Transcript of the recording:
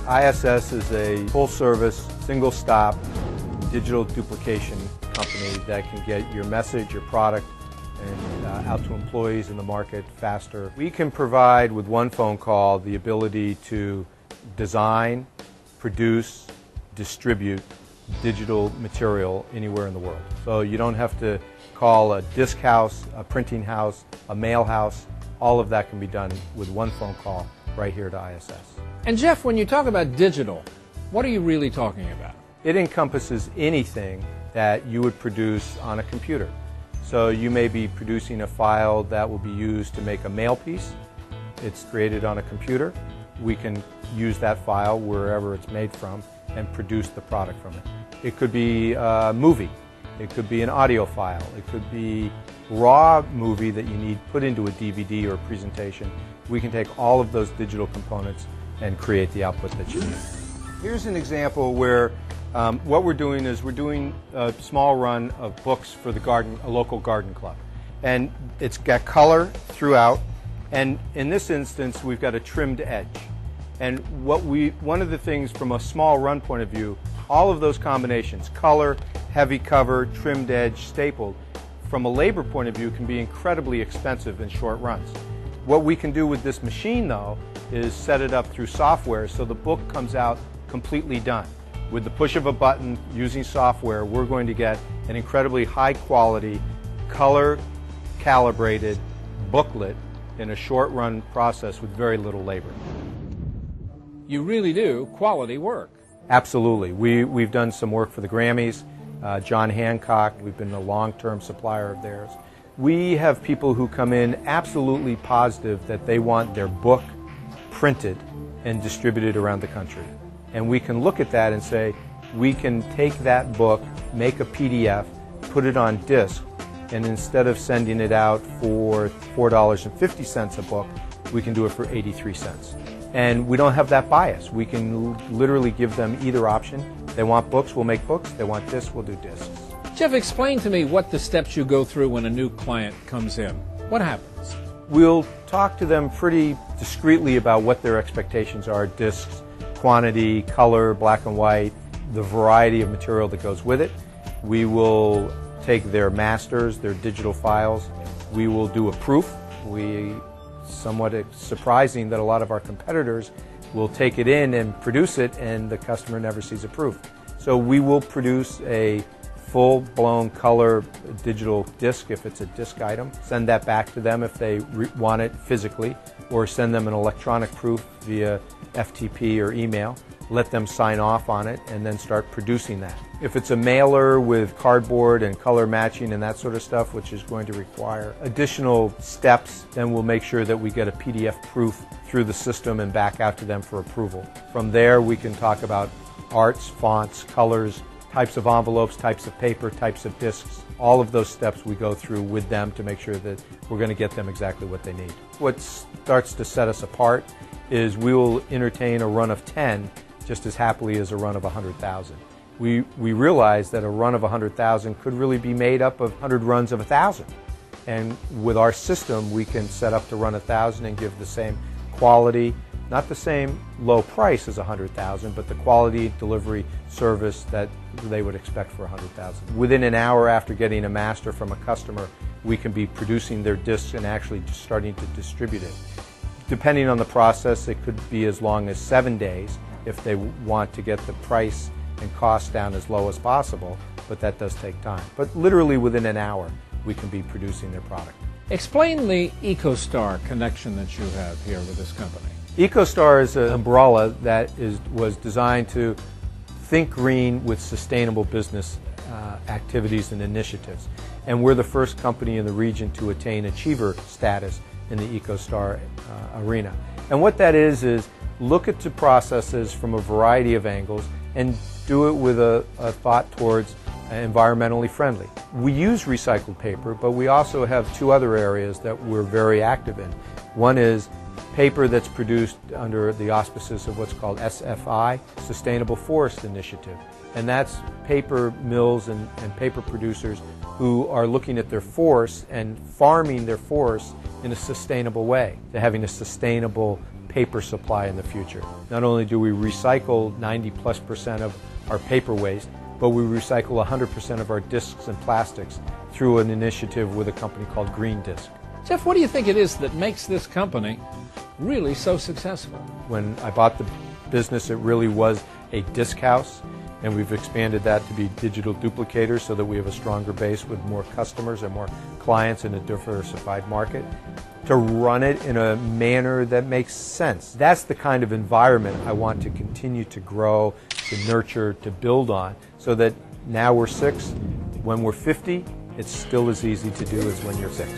ISS is a full-service, single-stop digital duplication company that can get your message, your product, and out to employees in the market faster. We can provide, with one phone call, the ability to design, produce, distribute digital material anywhere in the world. So you don't have to call a disc house, a printing house, a mail house. All of that can be done with one phone call right here to ISS. And Jeff, when you talk about digital, what are you really talking about? It encompasses anything that you would produce on a computer. So you may be producing a file that will be used to make a mail piece. It's created on a computer. We can use that file wherever it's made from and produce the product from it. It could be a movie. It could be an audio file. It could be raw movie that you need put into a DVD or a presentation. We can take all of those digital components and create the output that you need. Here's an example where what we're doing is we're doing a small run of books for the garden, a local garden club. And it's got color throughout, and in this instance we've got a trimmed edge. And one of the things from a small run point of view, all of those combinations, color, heavy cover, trimmed edge, stapled, from a labor point of view can be incredibly expensive in short runs. What we can do with this machine though is set it up through software so the book comes out completely done. With the push of a button using software, we're going to get an incredibly high quality, color calibrated booklet in a short run process with very little labor. You really do quality work. Absolutely. We've done some work for the Grammys, John Hancock, we've been a long-term supplier of theirs. We have people who come in absolutely positive that they want their book printed and distributed around the country. And we can look at that and say, we can take that book, make a PDF, put it on disk, and instead of sending it out for $4.50 a book, we can do it for 83 cents. And we don't have that bias. We can literally give them either option. They want books, we'll make books. They want discs, we'll do discs. Jeff, explain to me what the steps you go through when a new client comes in. What happens? We'll talk to them pretty discreetly about what their expectations are, discs, quantity, color, black and white, the variety of material that goes with it. We will take their masters, their digital files. We will do a proof. Somewhat surprising that a lot of our competitors will take it in and produce it and the customer never sees a proof. So we will produce a full-blown color digital disc if it's a disc item, send that back to them if they want it physically, or send them an electronic proof via FTP or email, let them sign off on it, and then start producing that. If it's a mailer with cardboard and color matching and that sort of stuff, which is going to require additional steps, then we'll make sure that we get a PDF proof through the system and back out to them for approval. From there, we can talk about arts, fonts, colors, types of envelopes, types of paper, types of discs. All of those steps we go through with them to make sure that we're going to get them exactly what they need. What starts to set us apart is we will entertain a run of 10 just as happily as a run of 100,000. We realize that a run of 100,000 could really be made up of 100 runs of 1,000. And with our system, we can set up to run 1,000 and give the same quality, not the same low price as 100,000, but the quality, delivery, service that they would expect for 100,000. Within an hour after getting a master from a customer, we can be producing their discs and actually starting to distribute it. Depending on the process, it could be as long as 7 days if they want to get the price and cost down as low as possible, but that does take time. But literally within an hour, we can be producing their product. Explain the EcoStar connection that you have here with this company. EcoStar is an umbrella that was designed to think green with sustainable business activities and initiatives. And we're the first company in the region to attain achiever status in the EcoStar arena. And what that is look at the processes from a variety of angles and do it with a thought towards environmentally friendly. We use recycled paper, but we also have two other areas that we're very active in. One is paper that's produced under the auspices of what's called SFI, Sustainable Forest Initiative. And that's paper mills and paper producers who are looking at their forests and farming their forests in a sustainable way. They're having a sustainable paper supply in the future. Not only do we recycle 90+% of our paper waste, but we recycle 100% of our discs and plastics through an initiative with a company called Green Disc. Jeff, what do you think it is that makes this company really so successful? When I bought the business, it really was a disc house, and we've expanded that to be digital duplicators so that we have a stronger base with more customers and more clients in a diversified market. To run it in a manner that makes sense. That's the kind of environment I want to continue to grow, to nurture, to build on, so that now we're 6, when we're 50, it's still as easy to do as when you're 6.